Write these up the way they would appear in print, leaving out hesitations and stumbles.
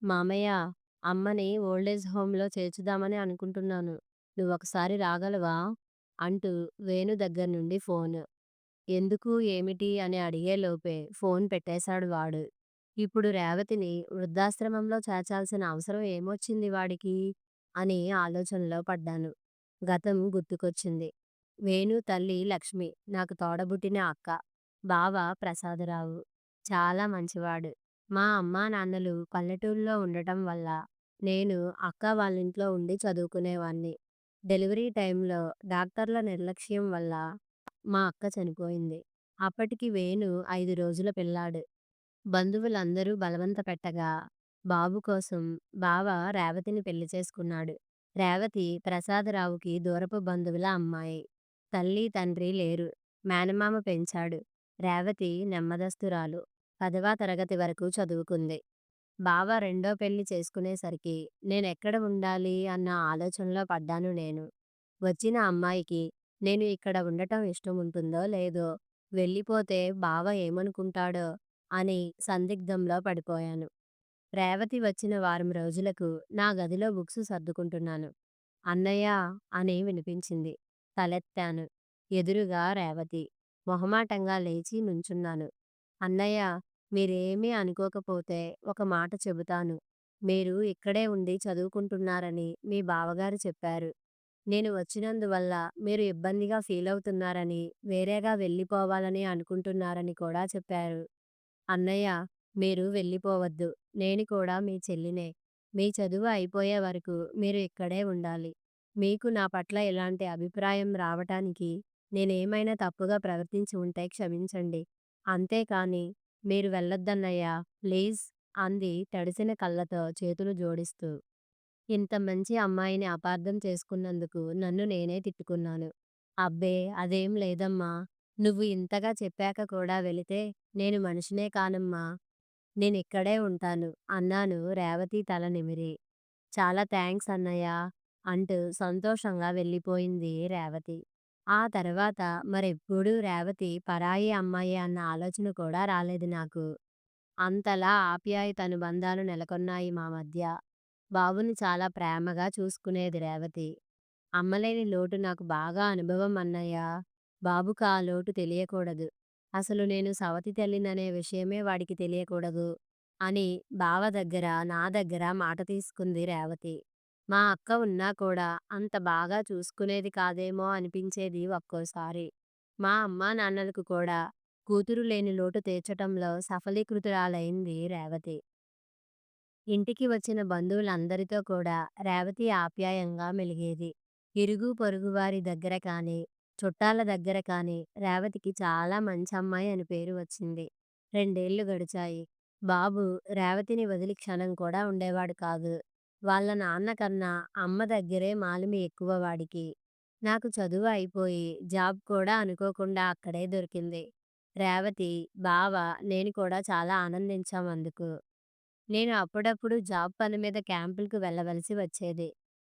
మామయ్య, అమ్మని ఓల్డేజ్ హోమ్‌లో చేర్చుదామని అనుకుంటున్నాను. నువ్వొకసారి రాగలవా? అంటూ వేణు దగ్గర నుండి ఫోను. ఎందుకు, ఏమిటి అని అడిగేలోపే ఫోన్ పెట్టేశాడు వాడు. ఇప్పుడు రేవతిని వృద్ధాశ్రమంలో చేర్చాల్సిన అవసరం ఏమొచ్చింది వాడికి? అని ఆలోచనలో పడ్డాను. గతం గుర్తుకొచ్చింది. వేణు తల్లి లక్ష్మి నాకు తోడబుట్టిన అక్క. బావ ప్రసాదరావు. చాలా మంచివాడు. మా అమ్మానాన్నలు పల్లెటూరులో ఉండటం వల్ల నేను అక్క వాళ్ళింట్లో ఉండి చదువుకునేవాణ్ణి. డెలివరీ టైంలో డాక్టర్ల నిర్లక్ష్యం వల్ల మా అక్క చనిపోయింది. అప్పటికి వేణు 5 రోజుల పిల్లాడు. బంధువులందరూ బలవంత పెట్టగా బాబు కోసం బావ రేవతిని పెళ్లి చేసుకున్నాడు. రేవతి ప్రసాదరావుకి దూరపు బంధువుల అమ్మాయి. తల్లి తండ్రి లేరు. మేనమామ పెంచాడు. రేవతి నెమ్మదస్తురాలు. 10వ తరగతి వరకు చదువుకుంది. బావ రెండో పెళ్లి చేసుకునేసరికి నేనెక్కడ ఉండాలి అన్న ఆలోచనలో పడ్డాను నేను. వచ్చిన అమ్మాయికి నేను ఇక్కడ ఉండటం ఇష్టముంటుందో లేదో, వెళ్ళిపోతే బావ ఏమనుకుంటాడో అని సందిగ్ధంలో పడిపోయాను. రేవతి వచ్చిన వారం రోజులకు నా గదిలో బుక్స్ సర్దుకుంటున్నాను. అన్నయ్యా అని వినిపించింది. తలెత్తాను. ఎదురుగా రేవతి. మొహమాటంగా లేచి నుంచున్నాను. అన్నయ్య, మీరేమీ అనుకోకపోతే ఒక మాట చెబుతాను. మీరు ఇక్కడే ఉండి చదువుకుంటున్నారని మీ బావగారు చెప్పారు. నేను వచ్చినందువల్ల మీరు ఇబ్బందిగా ఫీలవుతున్నారని, వేరేగా వెళ్ళిపోవాలని అనుకుంటున్నారని కూడా చెప్పారు. అన్నయ్య, మీరు వెళ్ళిపోవద్దు. నేను కూడా మీ చెల్లినే. మీ చదువు అయిపోయే వరకు మీరు ఇక్కడే ఉండాలి. మీకు నా పట్ల ఇలాంటి అభిప్రాయం రావటానికి నేనేమైనా తప్పుగా ప్రవర్తించి ఉంటే క్షమించండి. అంతేకాని మీరు వెళ్ళొద్దన్నయ్యా, ప్లీజ్ అంది తడిసిన కళ్ళతో చేతులు జోడిస్తూ. ఇంత మంచి అమ్మాయిని అపార్థం చేసుకున్నందుకు నన్ను నేనే తిట్టుకున్నాను. అబ్బే! అదేం లేదమ్మా! నువ్వు ఇంతగా చెప్పాక కూడా వెళితే నేను మనిషినే కానమ్మా! నేనిక్కడే ఉంటాను అన్నాను రేవతి తల నిమిరి. చాలా థాంక్స్ అన్నయ్య అంటూ సంతోషంగా వెళ్ళిపోయింది రేవతి. ఆ తర్వాత మరెప్పుడూ రేవతి పరాయి అమ్మాయే అన్న ఆలోచన కూడా రాలేదు నాకు. అంతలా ఆప్యాయతనుబంధాలు నెలకొన్నాయి మా మధ్య. బాబుని చాలా ప్రేమగా చూసుకునేది రేవతి. అమ్మలేని లోటు నాకు బాగా అనుభవం అన్నయ్య. బాబుకు ఆ లోటు తెలియకూడదు. అసలు నేను సవతి తల్లిననే విషయమే వాడికి తెలియకూడదు అని బావ దగ్గర, నా దగ్గర మాట తీసుకుంది రేవతి. మా అక్క ఉన్నా కూడా అంత బాగా చూసుకునేది కాదేమో అనిపించేది ఒక్కోసారి. మా అమ్మా నాన్నలకు కూడా కూతురు లేని లోటు తీర్చటంలో సఫలీకృతురాలైంది రేవతి. ఇంటికి వచ్చిన బంధువులందరితో కూడా రేవతి ఆప్యాయంగా మెలిగేది. ఇరుగు పొరుగు వారి దగ్గర కానీ, చుట్టాల దగ్గర కానీ రేవతికి చాలా మంచమ్మాయి అని పేరు వచ్చింది. 2 ఏళ్లు గడిచాయి. బాబు రేవతిని వదిలి క్షణం కూడా ఉండేవాడు కాదు. వాళ్ళ నాన్న కన్నా అమ్మ దగ్గరే మాలిమి ఎక్కువ వాడికి. నాకు చదువు అయిపోయి జాబ్ కూడా అనుకోకుండా అక్కడే దొరికింది. రేవతి, బావ, నేను కూడా చాలా ఆనందించాం అందుకు. నేను అప్పుడప్పుడు జాబ్ పని మీద క్యాంపులకు వెళ్ళవలసి వచ్చేది.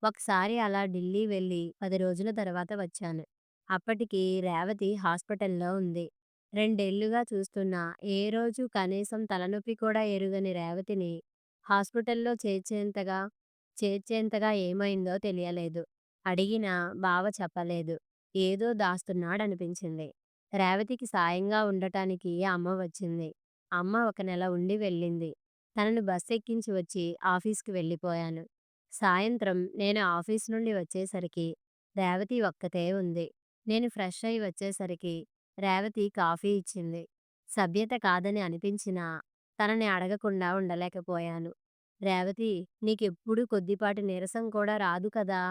ఒకసారి అలా ఢిల్లీ వెళ్ళి 10 రోజుల తర్వాత వచ్చాను. అప్పటికి రేవతి హాస్పిటల్‌లో ఉంది. 2 ఏళ్లుగా చూస్తున్నా ఏ రోజు కనీసం తలనొప్పి కూడా ఎరుగని రేవతిని హాస్పిటల్‌లో చేర్చేంతగా ఏమైందో తెలియలేదు. అడిగినా బావ చెప్పలేదు. ఏదో దాస్తున్నాడనిపించింది. రేవతికి సాయంగా ఉండటానికి అమ్మ వచ్చింది. అమ్మ ఒక నెల ఉండి వెళ్ళింది. తనను బస్సెక్కించి వచ్చి ఆఫీస్‌కి వెళ్ళిపోయాను. సాయంత్రం నేను ఆఫీస్ నుండి వచ్చేసరికి రేవతి ఒక్కతే ఉంది. నేను ఫ్రెష్ అయి వచ్చేసరికి రేవతి కాఫీ ఇచ్చింది. సభ్యత కాదని అనిపించినా తనని అడగకుండా ఉండలేకపోయాను. రేవతి, నీకెప్పుడూ కొద్దిపాటి నీరసం కూడా రాదు కదా!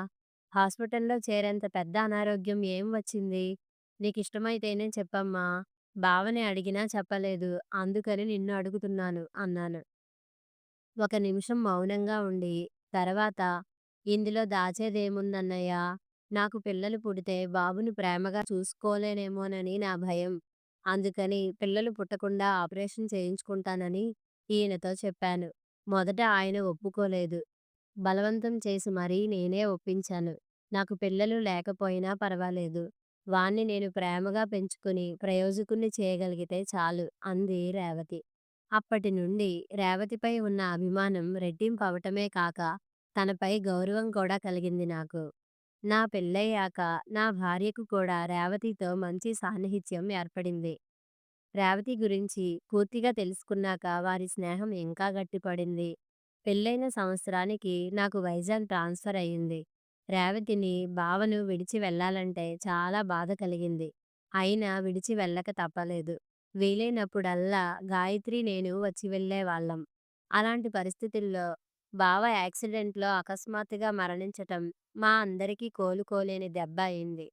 హాస్పిటల్‌లో చేరేంత పెద్ద అనారోగ్యం ఏం వచ్చింది? నీకిష్టమైతేనే చెప్పమ్మా! బావని అడిగినా చెప్పలేదు. అందుకని నిన్ను అడుగుతున్నాను అన్నాను. ఒక నిమిషం మౌనంగా ఉండి, తర్వాత ఇందులో దాచేదేముందన్నయ్య? నాకు పిల్లలు పుడితే బాబుని ప్రేమగా చూసుకోలేనేమోనని నా భయం. అందుకని పిల్లలు పుట్టకుండా ఆపరేషన్ చేయించుకుంటానని ఈయనతో చెప్పాను. మొదట ఆయన ఒప్పుకోలేదు. బలవంతం చేసి మరీ నేనే ఒప్పించాను. నాకు పిల్లలు లేకపోయినా పర్వాలేదు. వాణ్ణి నేను ప్రేమగా పెంచుకుని ప్రయోజకుణ్ణి చేయగలిగితే చాలు అంది రేవతి. అప్పటి నుండి రేవతిపై ఉన్న అభిమానం రెట్టింపవటమే కాక, తనపై గౌరవం కూడా కలిగింది నాకు. నా పెళ్ళయ్యాక నా భార్యకు కూడా రేవతితో మంచి సాన్నిహిత్యం ఏర్పడింది. రేవతి గురించి పూర్తిగా తెలుసుకున్నాక వారి స్నేహం ఇంకా గట్టిపడింది. పెళ్ళైన సంవత్సరానికి నాకు వైజాగ్ ట్రాన్స్ఫర్ అయ్యింది. రేవతిని, బావను విడిచి వెళ్ళాలంటే చాలా బాధ కలిగింది. అయినా విడిచి వెళ్ళక తప్పలేదు. వీలైనప్పుడల్లా గాయత్రి, నేను వచ్చి వెళ్ళేవాళ్ళం. అలాంటి పరిస్థితుల్లో బావ యాక్సిడెంట్లో అకస్మాత్తుగా మరణించటం మా అందరికీ కోలుకోలేని దెబ్బ అయింది.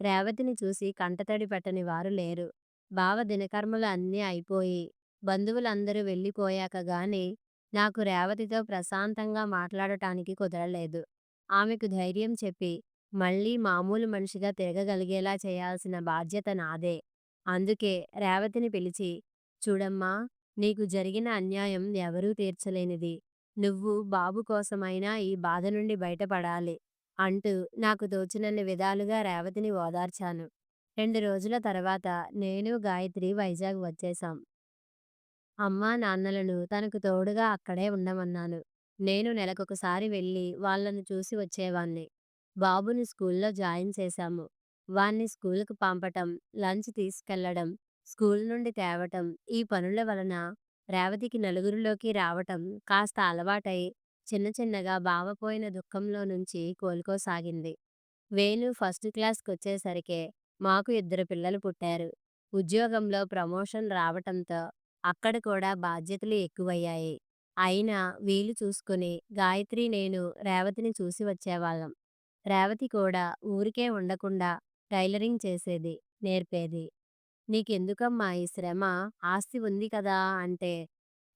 రేవతిని చూసి కంటతడి పెట్టని వారు లేరు. బావ దినకర్మలు అన్నీ అయిపోయి, బంధువులందరూ వెళ్ళిపోయాక గాని, నాకు రేవతితో ప్రశాంతంగా మాట్లాడటానికి కుదరలేదు. ఆమెకు ధైర్యం చెప్పి, మళ్ళీ మామూలు మనిషిగా తిరగగలిగేలా చేయాల్సిన బాధ్యత నాదే. అందుకే రేవతిని పిలిచి, చూడమ్మా, నీకు జరిగిన అన్యాయం ఎవరూ తీర్చలేనిది. నువ్వు బాబు కోసమైనా ఈ బాధ నుండి బయటపడాలి అంటూ నాకు తోచినన్ని విధాలుగా రేవతిని ఓదార్చాను. 2 రోజుల తర్వాత నేను, గాయత్రి వైజాగ్ వచ్చేశాం. అమ్మా, నాన్నలను తనకు తోడుగా అక్కడే ఉండమన్నాను. నేను నెలకొకసారి వెళ్ళి వాళ్ళను చూసి వచ్చేవాణ్ణి. బాబుని స్కూల్లో జాయిన్ చేశాము. వాణ్ణి స్కూలుకు పంపటం, లంచ్ తీసుకెళ్లడం, స్కూల్ నుండి తేవటం, ఈ పనుల వలన రేవతికి నలుగురిలోకి రావటం కాస్త అలవాటై చిన్న చిన్నగా బావ పోయిన దుఃఖంలో నుంచి కోలుకోసాగింది. వేణు ఫస్ట్ క్లాస్‌కొచ్చేసరికే మాకు 2 పిల్లలు పుట్టారు. ఉద్యోగంలో ప్రమోషన్ రావటంతో అక్కడ కూడా బాధ్యతలు ఎక్కువయ్యాయి. అయినా వీలు చూసుకుని గాయత్రి, నేను రేవతిని చూసి వచ్చేవాళ్ళం. రేవతి కూడా ఊరికే ఉండకుండా టైలరింగ్ చేసేది, నేర్పేది. "నీకెందుకమ్మా ఈ శ్రమ? ఆస్తి ఉంది కదా" అంటే,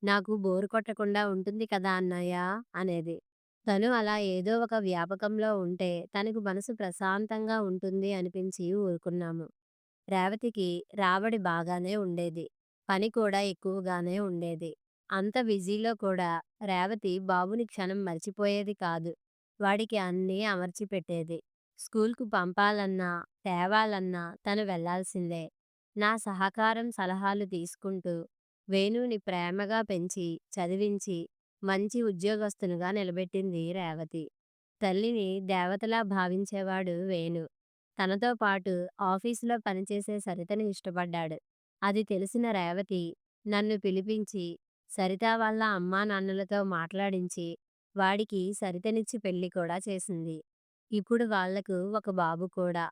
"నాకు బోర్ కొట్టకుండా ఉంటుంది కదా అన్నయ్య" అనేది. తను అలా ఏదో ఒక వ్యాపకంలో ఉంటే తనకు మనసు ప్రశాంతంగా ఉంటుంది అనిపించి ఊరుకున్నాము. రేవతికి రాబడి బాగానే ఉండేది. పని కూడా ఎక్కువగానే ఉండేది. అంత బిజీలో కూడా రేవతి బాబుని క్షణం మర్చిపోయేది కాదు. వాడికి అన్నీ అమర్చి పెట్టేది. స్కూల్‌కు పంపాలన్నా, తేవాలన్నా తను వెళ్ళాల్సిందే. నా సహకారం, సలహాలు తీసుకుంటూ వేణుని ప్రేమగా పెంచి, చదివించి మంచి ఉద్యోగస్తునిగా నిలబెట్టింది రేవతి. తల్లిని దేవతలా భావించేవాడు వేణు. తనతో పాటు ఆఫీసులో పనిచేసే సరితని ఇష్టపడ్డాడు. అది తెలిసిన రేవతి నన్ను పిలిపించి, సరిత వాళ్ళ అమ్మానాన్నలతో మాట్లాడించి, వాడికి సరితనిచ్చి పెళ్లి కూడా చేసింది. ఇప్పుడు వాళ్లకు ఒక బాబు కూడా.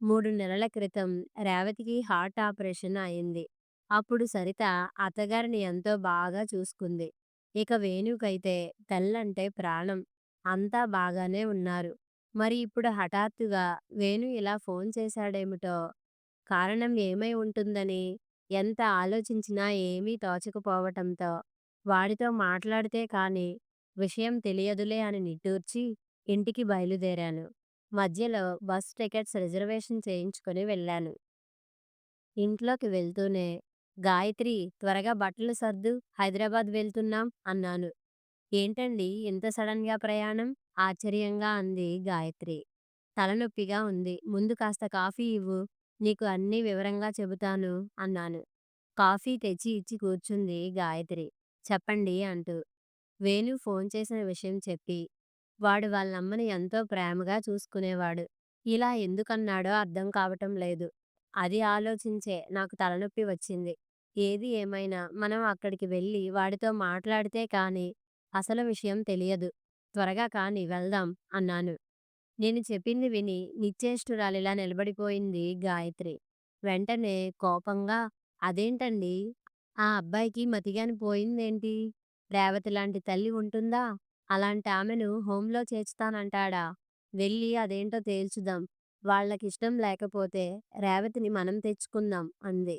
3 నెలల క్రితం రేవతికి హార్ట్ ఆపరేషన్ అయింది. అప్పుడు సరిత అత్తగారిని ఎంతో బాగా చూసుకుంది. ఇక వేణుకైతే తల్లంటే ప్రాణం. అంతా బాగానే ఉన్నారు. మరి ఇప్పుడు హఠాత్తుగా వేణు ఇలా ఫోన్ చేశాడేమిటో! కారణం ఏమై ఉంటుందని ఎంత ఆలోచించినా ఏమీ తోచకపోవటంతో వాడితో మాట్లాడితే కానీ విషయం తెలియదులే అని నిట్టూర్చి ఇంటికి బయలుదేరాను. మధ్యలో బస్ టికెట్స్ రిజర్వేషన్ చేయించుకొని వెళ్ళాను. ఇంట్లోకి వెళ్తూనే, "గాయత్రి, త్వరగా బట్టలు సర్దు, హైదరాబాద్ వెళ్తున్నాం" అన్నాను. "ఏంటండి ఇంత సడన్‌గా ప్రయాణం?" ఆశ్చర్యంగా అంది గాయత్రి. "తలనొప్పిగా ఉంది. ముందు కాస్త కాఫీ ఇవ్వు. నీకు అన్నీ వివరంగా చెబుతాను" అన్నాను. కాఫీ తెచ్చి ఇచ్చి కూర్చుంది గాయత్రి. "చెప్పండి" అంటూ. వేణు ఫోన్ చేసిన విషయం చెప్పి, వాడు వాళ్ళమ్మని ఎంతో ప్రేమగా చూసుకునేవాడు. ఇలా ఎందుకన్నాడో అర్థం కావటం లేదు. అది ఆలోచించే నాకు తలనొప్పి వచ్చింది. ఏది ఏమైనా మనం అక్కడికి వెళ్ళి వాడితో మాట్లాడితే కానీ అసలు విషయం తెలియదు. త్వరగా కానీ వెళ్దాం అన్నాను. నేను చెప్పింది విని నిశ్చేష్టురాలిలా నిలబడిపోయింది గాయత్రి. వెంటనే కోపంగా, "అదేంటండి? ఆ అబ్బాయికి మతిగాని పోయిందేంటి? రేవతి లాంటి తల్లి ఉంటుందా? అలాంటి ఆమెను హోంలో చేర్చుతానంటాడా? వెళ్ళి అదేంటో తేల్చుదాం. వాళ్ళకిష్టం లేకపోతే రేవతిని మనం తెచ్చుకుందాం" అంది.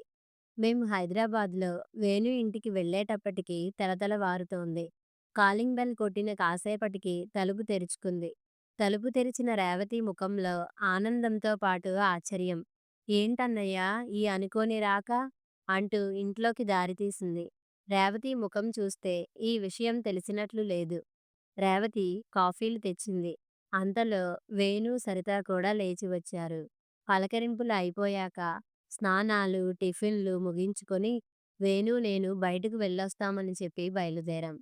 మేము హైదరాబాద్‌లో వేణు ఇంటికి వెళ్ళేటప్పటికి తెలతెలవారుతోంది. కాలింగ్ బెల్ కొట్టిన కాసేపటికి తలుపు తెరుచుకుంది. తలుపు తెరిచిన రేవతి ముఖంలో ఆనందంతో పాటు ఆశ్చర్యం. "ఏంటన్నయ్యా ఈ అనుకోని రాక" అంటూ ఇంట్లోకి దారితీసింది. రేవతి ముఖం చూస్తే ఈ విషయం తెలిసినట్లు లేదు. రేవతి కాఫీలు తెచ్చింది. అంతలో వేణు, సరిత కూడా లేచి వచ్చారు. పలకరింపులు అయిపోయాక స్నానాలు, టిఫిన్‌లు ముగించుకొని వేణు నేను బయటకు వెళ్ళొస్తామని చెప్పి బయలుదేరాం.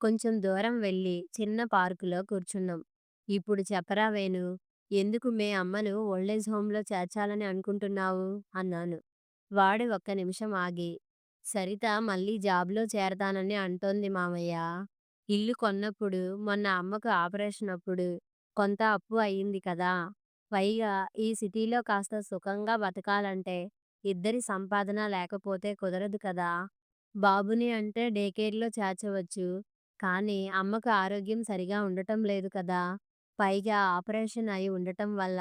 కొంచెం దూరం వెళ్ళి చిన్న పార్కులో కూర్చున్నాం. ఇప్పుడు చెప్పరా వేణు, ఎందుకు మీ అమ్మను ఓల్డేజ్ హోమ్‌లో చేర్చాలని అనుకుంటున్నావు? అన్నాను. వాడు ఒక్క నిమిషం ఆగి, సరిత మళ్ళీ జాబ్‌లో చేరతానని అంటోంది మామయ్య. ఇల్లు కొన్నప్పుడు, మొన్న అమ్మకు ఆపరేషన్ అప్పుడు కొంత అప్పు అయింది కదా! పైగా ఈ సిటీలో కాస్త సుఖంగా బతకాలంటే ఇద్దరి సంపాదన లేకపోతే కుదరదు కదా! బాబుని అంటే డే కేర్‌లో చేర్చవచ్చు. కానీ అమ్మకు ఆరోగ్యం సరిగా ఉండటం లేదు కదా! పైగా ఆపరేషన్ అయి ఉండటం వల్ల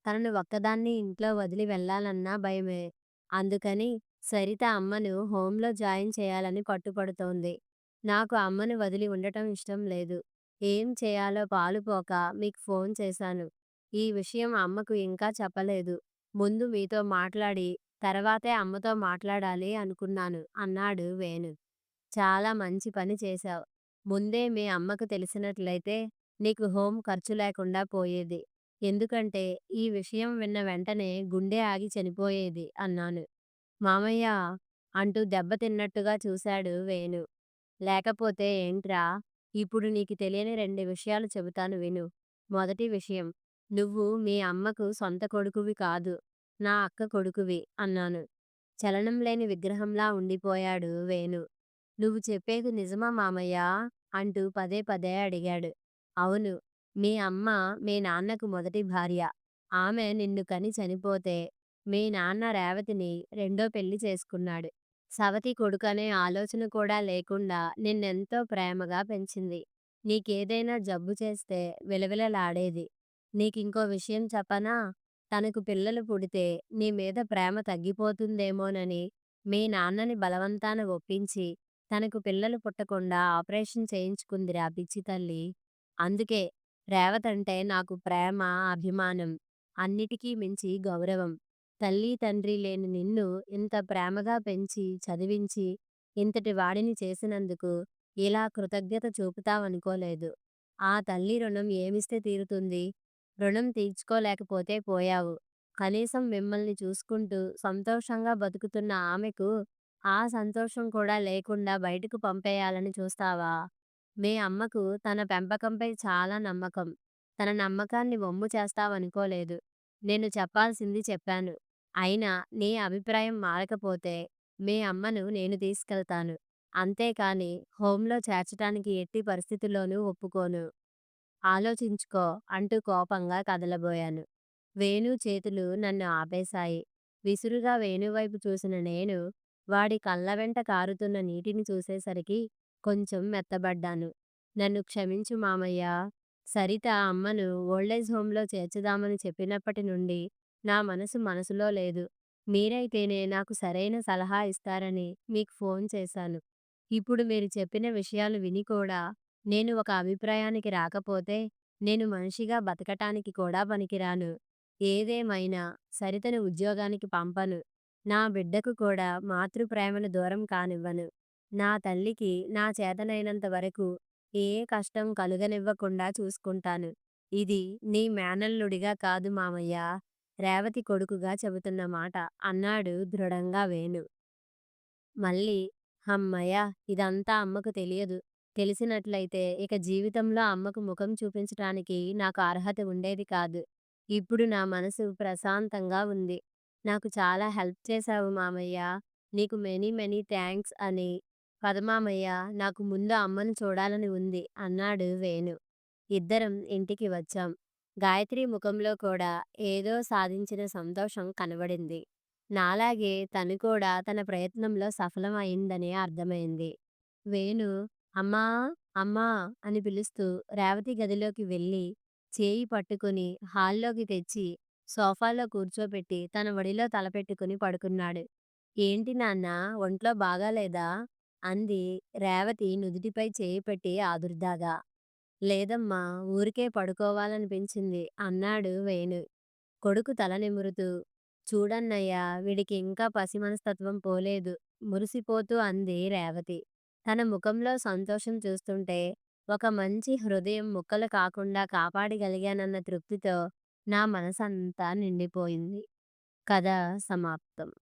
తనను ఒక్కదాన్ని ఇంట్లో వదిలి వెళ్ళాలన్నా భయమే. అందుకని సరిత అమ్మను హోంలో జాయిన్ చేయాలని పట్టుపడుతోంది. నాకు అమ్మను వదిలి ఉండటం ఇష్టం లేదు. ఏం చేయాలో పాలుపోక మీకు ఫోన్ చేశాను. ఈ విషయం అమ్మకు ఇంకా చెప్పలేదు. ముందు మీతో మాట్లాడి తర్వాతే అమ్మతో మాట్లాడాలి అనుకున్నాను అన్నాడు వేణు. చాలా మంచి పని చేశావు. ముందే మీ అమ్మకు తెలిసినట్లయితే నీకు హోమ్ ఖర్చు లేకుండా పోయేది. ఎందుకంటే ఈ విషయం విన్న వెంటనే గుండె ఆగి చనిపోయేది అన్నాను. మామయ్య అంటూ దెబ్బతిన్నట్టుగా చూశాడు వేణు. లేకపోతే ఏంట్రా? ఇప్పుడు నీకు తెలియని 2 విషయాలు చెబుతాను విను. మొదటి విషయం, నువ్వు మీ అమ్మకు సొంత కొడుకువి కాదు. నా అక్క కొడుకువి అన్నాను. చలనం లేని విగ్రహంలా ఉండిపోయాడు వేణు. నువ్వు చెప్పేది నిజమా మామయ్యా? అంటూ పదే పదే అడిగాడు. అవును. మీ అమ్మ మీ నాన్నకు మొదటి భార్య. ఆమె నిన్ను కని చనిపోతే మీ నాన్న రేవతిని రెండో పెళ్లి చేసుకున్నాడు. సవతి కొడుకనే ఆలోచన కూడా లేకుండా నిన్నెంతో ప్రేమగా పెంచింది. నీకేదైనా జబ్బు చేస్తే విలవిలలాడేది. నీకింకో విషయం చెప్పనా? తనకు పిల్లలు పుడితే నీ మీద ప్రేమ తగ్గిపోతుందేమోనని మీ నాన్నని బలవంతాన ఒప్పించి తనకు పిల్లలు పుట్టకుండా ఆపరేషన్ చేయించుకుందిరా పిచ్చి తల్లి. అందుకే రేవతంటే నాకు ప్రేమ, అభిమానం, అన్నిటికీ మించి గౌరవం. తల్లి తండ్రి లేని నిన్ను ఇంత ప్రేమగా పెంచి చదివించి ఇంతటి వాడిని చేసినందుకు ఇలా కృతజ్ఞత చూపుతావనుకోలేదు. ఆ తల్లి రుణం ఏమిస్తే తీరుతుంది? రుణం తీర్చుకోలేకపోతే పోయావు. కనీసం మిమ్మల్ని చూసుకుంటూ సంతోషంగా బతుకుతున్న ఆమెకు ఆ సంతోషం కూడా లేకుండా బయటకు పంపేయాలని చూస్తావా? మీ అమ్మకు తన పెంపకంపై చాలా నమ్మకం. తన నమ్మకాన్ని వమ్ము చేస్తావనుకోలేదు. నేను చెప్పాల్సింది చెప్పాను. అయినా నీ అభిప్రాయం మారకపోతే మీ అమ్మను నేను తీసుకెళ్తాను. అంతేకాని హోంలో చేర్చటానికి ఎట్టి పరిస్థితుల్లోనూ ఒప్పుకోను. ఆలోచించుకో అంటూ కోపంగా కదలబోయాను. వేణు చేతులు నన్ను ఆపేశాయి. విసురుగా వేణువైపు చూసిన నేను వాడి కళ్ళ వెంట కారుతున్న నీటిని చూసేసరికి కొంచెం మెత్తబడ్డాను. నన్ను క్షమించు మామయ్య. సరిత అమ్మను ఓల్డేజ్ హోంలో చేర్చుదామని చెప్పినప్పటి నుండి నా మనసులో లేదు. మీరైతేనే నాకు సరైన సలహా ఇస్తారని మీకు ఫోన్ చేశాను. ఇప్పుడు మీరు చెప్పిన విషయాలు విని కూడా నేను ఒక అభిప్రాయానికి రాకపోతే నేను మనిషిగా బతకటానికి కూడా పనికిరాను. ఏదేమైనా సరితను ఉద్యోగానికి పంపను. నా బిడ్డకు కూడా మాతృప్రేమను దూరం కానివ్వను. నా తల్లికి నా చేతనైనంత వరకు ఏ కష్టం కలుగనివ్వకుండా చూసుకుంటాను. ఇది నీ మేనల్లుడిగా కాదు మామయ్య, రేవతి కొడుకుగా చెబుతున్న మాట అన్నాడు దృఢంగా వేణు. మళ్ళీ హమ్మయ్య! ఇదంతా అమ్మకు తెలియదు. తెలిసినట్లయితే ఇక జీవితంలో అమ్మకు ముఖం చూపించటానికి నాకు అర్హత ఉండేది కాదు. ఇప్పుడు నా మనసు ప్రశాంతంగా ఉంది. నాకు చాలా హెల్ప్ చేశావు మామయ్య. నీకు మెనీ మెనీ థాంక్స్ అని. పద మామయ్య, నాకు ముందు అమ్మను చూడాలని ఉంది అన్నాడు వేణు. ఇద్దరం ఇంటికి వచ్చాం. గాయత్రి ముఖంలో కూడా ఏదో సాధించిన సంతోషం కనబడింది. నాలాగే తను కూడా తన ప్రయత్నంలో సఫలం అయిందని అర్థమైంది. వేణు అమ్మా అమ్మా అని పిలుస్తూ రేవతి గదిలోకి వెళ్ళి చేయి పట్టుకుని హాల్లోకి తెచ్చి సోఫాలో కూర్చోపెట్టి తన ఒడిలో తలపెట్టుకుని పడుకున్నాడు. ఏంటి నాన్నా, ఒంట్లో బాగాలేదా? అంది రేవతి నుదిటిపై చేయి పెట్టి ఆదుర్దాగా. లేదమ్మా, ఊరికే పడుకోవాలనిపించింది అన్నాడు వేణు. కొడుకు తల నిమురుతూ, చూడన్నయ్యా, వీడికి ఇంకా పసి మనస్తత్వం పోలేదు మురిసిపోతూ అంది రేవతి. తన ముఖంలో సంతోషం చూస్తుంటే ఒక మంచి హృదయం ముక్కలు కాకుండా కాపాడగలిగానన్న తృప్తితో నా మనసంతా నిండిపోయింది. కథ సమాప్తం.